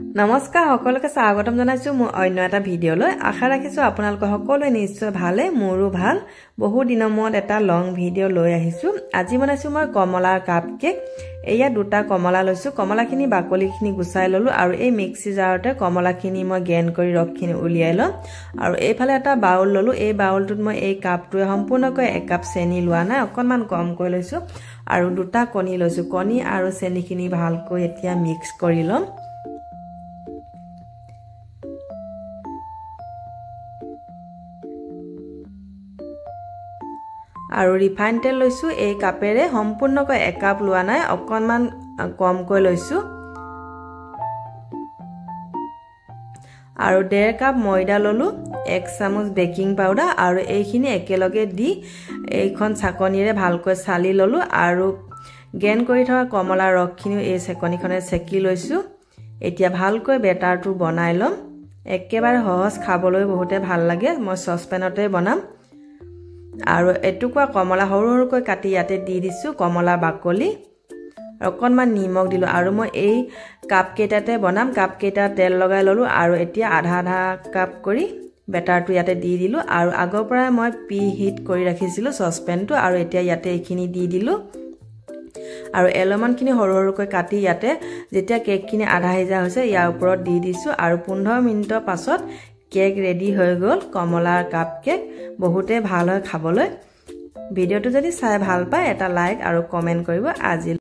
নমস্কাৰ সকলোকে স্বাগতম জনাইছো মোৰ অন্য এটা ভিডিঅলৈ আশা ৰাখিছো আপোনালোক সকলোৱে নিশ্চয় ভালে মোৰো ভাল বহু দিনৰ মূৰত এটা লং ভিডিঅ লৈ আহিছো আজি বনাইছো মই কমলাৰ কাপ কেক এয়া দুটা কমলা লৈছো কমলাখিনি বাকলিখিনি গুছাই ললো আৰু এই মিক্সি জাৰতে কমলাখিনি মই গ্ৰাইণ্ড কৰি ৰসখিনি উলিয়াই লম আৰু এইফালে এটা বাউল ললো এই বাউলটোত মই এই কাপটোৱে সম্পূৰ্ণকৈ এক কাপ চেনি লোৱা নাই অকনমান কম কৰি লৈছো আৰু দুটা কণী লৈছো কণী আৰু চেনিখিনি ভালকৈ এতিয়া মিক্স কৰি লম আৰু ৰিফাইন তেল লৈছো এই কাপেৰে সম্পূৰ্ণকৈ এক কাপ লোৱা নাই অকনমান কমকৈ লৈছো আৰু 1.5 কাপ ময়দা ললো 1 চামুচ বেকিং পাউডাৰ আৰু এইখিনি একেলগে দি এইখন ছাকনিৰে ভালকৈ চালি ললো আৰু গ্ৰাইণ্ড কৰি থকা কমলাৰ ৰসখিনি এই ছাকনিখনে সেকি লৈছো এতিয়া ভালকৈ বেটাৰটো বনাই লম একেবাৰে সহজ খাবলৈ বহুতে ভাল লাগে মই সসপেনতে বনাম আৰু এটুকুৰা কমলা সৰু সৰুকৈ কাটি ইয়াতে দি দিছো কমলা বাকলি অকনমান নিমখ দিলো আৰু মই এই কাপ কেটাতে বনাম কাপ কেটা তেল লগাই ললো আৰু এতিয়া আধা আধা কাপ কৰি বেটাৰটো ইয়াতে দি দিলো আৰু আগৰ পৰা মই প্ৰি হিট কৰি ৰাখিছিলো সসপেনটো আৰু এতিয়া ইয়াতে এইখিনি দি দিলো আৰু এলমনখিনি সৰু সৰুকৈ কাটি ইয়াতে যেতিয়া কেকখিনি আধা সিজা হৈছে ইয়াৰ ওপৰত দি দিছো আৰু 15 মিনিটৰ পাছত কেক ৰেডি হৈ গল কমলাৰ কাপ কেক বহুতে ভাল হয় খাবলৈ ভিডিওটো যদি চাই ভাল পায় এটা লাইক আৰু কমেন্ট কৰিব আজি